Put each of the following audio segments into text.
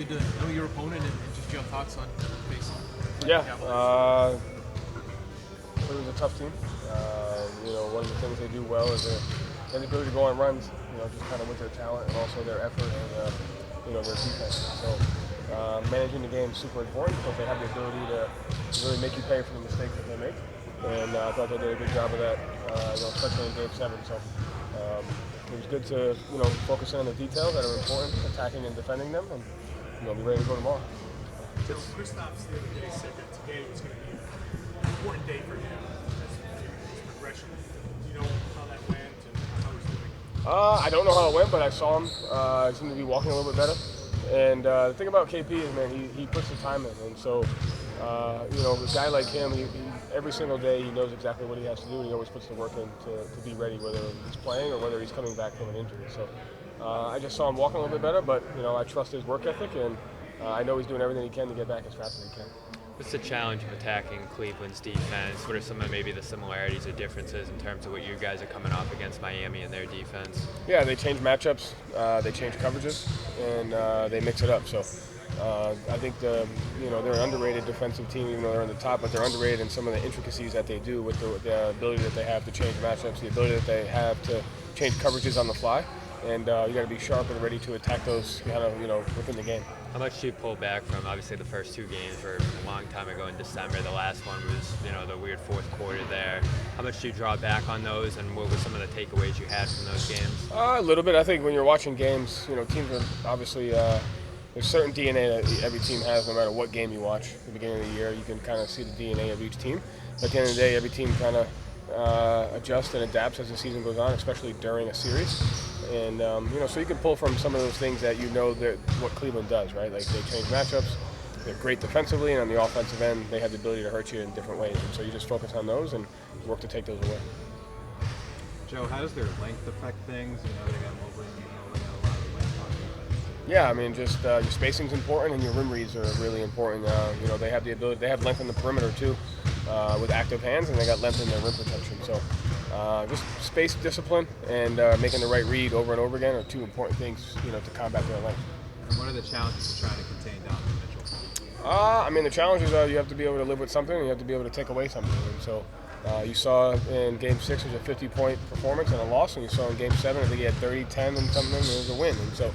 good to know your opponent and just your thoughts on facing. Yeah, it was a tough team. One of the things they do well is their ability to go on runs. Just kind of with their talent and also their effort and their defense. So managing the game is super important because they have the ability to really make you pay for the mistakes that they make. And I thought they did a good job of that, especially in Game 7. So it was good to focus in on the details that are important, attacking and defending them, and be ready to go tomorrow. So Kristaps the other day said that today was going to be an important day for him as his progression. Do you know how that went and how he's doing? I don't know how it went, but I saw him. He seemed to be walking a little bit better. And the thing about KP is, man, he puts the time in. And so, a guy like him, every single day he knows exactly what he has to do, and he always puts the work in to be ready, whether he's playing or whether he's coming back from an injury. So I just saw him walking a little bit better, but, I trust his work ethic, and I know he's doing everything he can to get back as fast as he can. What's the challenge of attacking Cleveland's defense? What are some of maybe the similarities or differences in terms of what you guys are coming off against Miami and their defense? Yeah, they change matchups, they change coverages, and they mix it up. So I think they're an underrated defensive team, even though they're on the top, but they're underrated in some of the intricacies that they do with the ability that they have to change matchups, the ability that they have to change coverages on the fly. And you got to be sharp and ready to attack those within the game. How much do you pull back from? Obviously, the first two games were a long time ago in December. The last one was, the weird fourth quarter there. How much do you draw back on those, and what were some of the takeaways you had from those games? A little bit. I think when you're watching games, teams are obviously there's certain DNA that every team has, no matter what game you watch. At the beginning of the year, you can kind of see the DNA of each team. But at the end of the day, every team kind of adjusts and adapts as the season goes on, especially during a series. And so you can pull from some of those things that what Cleveland does, right? Like they change matchups, they're great defensively, and on the offensive end, they have the ability to hurt you in different ways. And so you just focus on those and work to take those away. Joe, how does their length affect things? They got Mobley, they got a lot of length on defense. Yeah, I mean, just your spacing's important, and your rim reads are really important. They have the ability, they have length in the perimeter too, with active hands, and they got length in their rim protection. So just space discipline and making the right read over and over again are two important things, to combat their length. And what are the challenges of trying to contain Donovan Mitchell? I mean, the challenges are you have to be able to live with something, and you have to be able to take away something. And so you saw in Game 6 it was a 50-point performance and a loss, and you saw in Game 7 I think he had 30, 10, and something, and it was a win. And so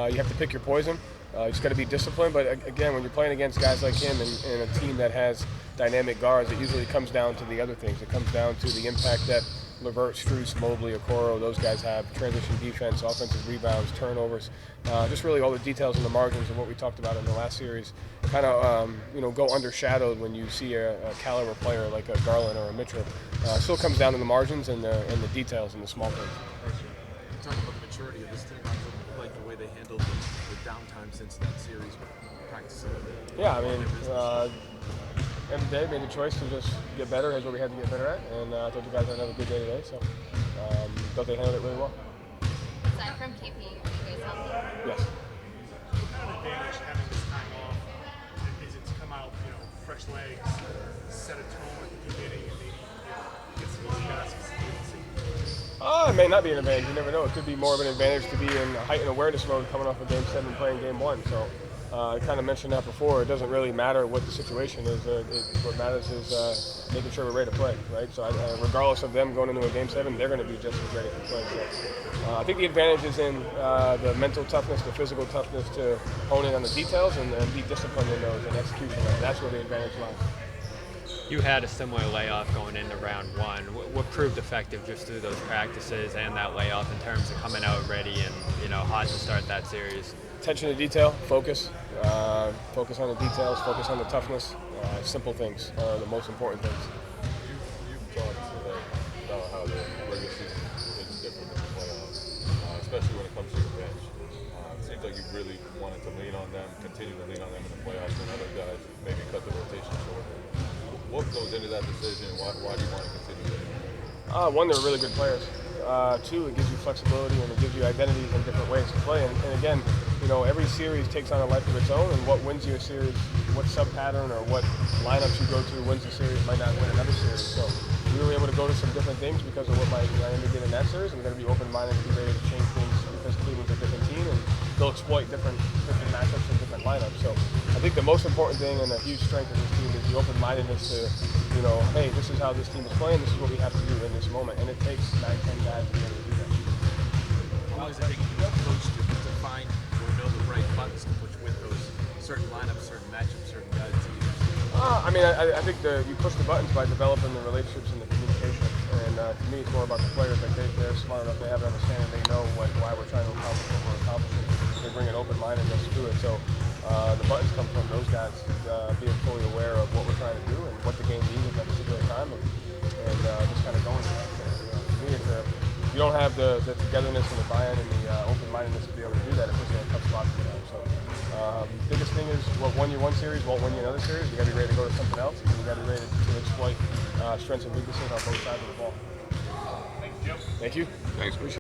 you have to pick your poison. You just got to be disciplined. But again, when you're playing against guys like him and a team that has dynamic guards, it usually comes down to the other things. It comes down to the impact that LeVert, Strus, Mobley, Okoro, those guys have, transition defense, offensive rebounds, turnovers, just really all the details in the margins of what we talked about in the last series kind of go undershadowed when you see a caliber player like a Garland or a Mitchell. Still comes down to the margins and the details and the small things. You talk about the maturity of this team. I like the way they handled the downtime since that series practicing. Yeah, I mean, every day made the choice to just get better. Here's what we had to get better at, and I thought you guys had another good day today, so thought they handled it really well. Aside from KP, are you guys healthy? Yes. What kind of advantage having this time off is it to come out, fresh legs, set a tone at the beginning, and maybe get some easy baskets? It may not be an advantage. You never know. It could be more of an advantage to be in heightened awareness mode coming off of Game 7 playing Game 1. So I kind of mentioned that before. It doesn't really matter what the situation is. What matters is making sure we're ready to play, right? So regardless of them going into a Game 7, they're going to be just as ready to play. So I think the advantage is in the mental toughness, the physical toughness to hone in on the details and be disciplined in those and execution. That's where the advantage lies. You had a similar layoff going into round one. What proved effective just through those practices and that layoff in terms of coming out ready and hot to start that series? Attention to detail, focus on the details, focus on the toughness. Simple things are the most important things. You've talked today about how the regular season is different than the playoffs, especially when it comes to your bench. It seems like you really wanted to lean on them, continue to lean on them in the playoffs, and other guys maybe cut the rotation short. What goes into that decision? Why do you want to continue that? One, they're really good players. Two, it gives you flexibility and it gives you identities and different ways to play. And again, every series takes on a life of its own, and what wins you a series, what sub-pattern or what lineups you go to wins the series might not win another series. So we were able to go to some different things because of what Miami did in that series, and we're going to be open-minded to be ready to change things because Cleveland's a different team, and they'll exploit different matchups and different lineup. So I think the most important thing and a huge strength of this team is the open-mindedness to, hey, this is how this team is playing, this is what we have to do in this moment. And it takes 9, 10 guys to be able to do that. How long does it take you as a coach to find or know the right buttons to push with those certain lineups, certain matchups, certain guys to use? I think you push the buttons by developing the relationships and the communication. And to me, it's more about the players. Like they're smart enough, they have an understanding, they know why we're trying to accomplish what we're accomplishing. They bring an open-mindedness to it. So the buttons come from those guys being fully aware of what we're trying to do and what the game needs at that particular time, and just kind of going with it. To me, you don't have the togetherness and the buy-in and the open-mindedness to be able to do that. It puts you in a tough spot for them. So biggest thing is what won you one series won't win you another series. You got to be ready to go to something else. And you got to be ready to exploit strengths and weaknesses on both sides of the ball. Thank you, Joe. Thank you. Thanks, appreciate it.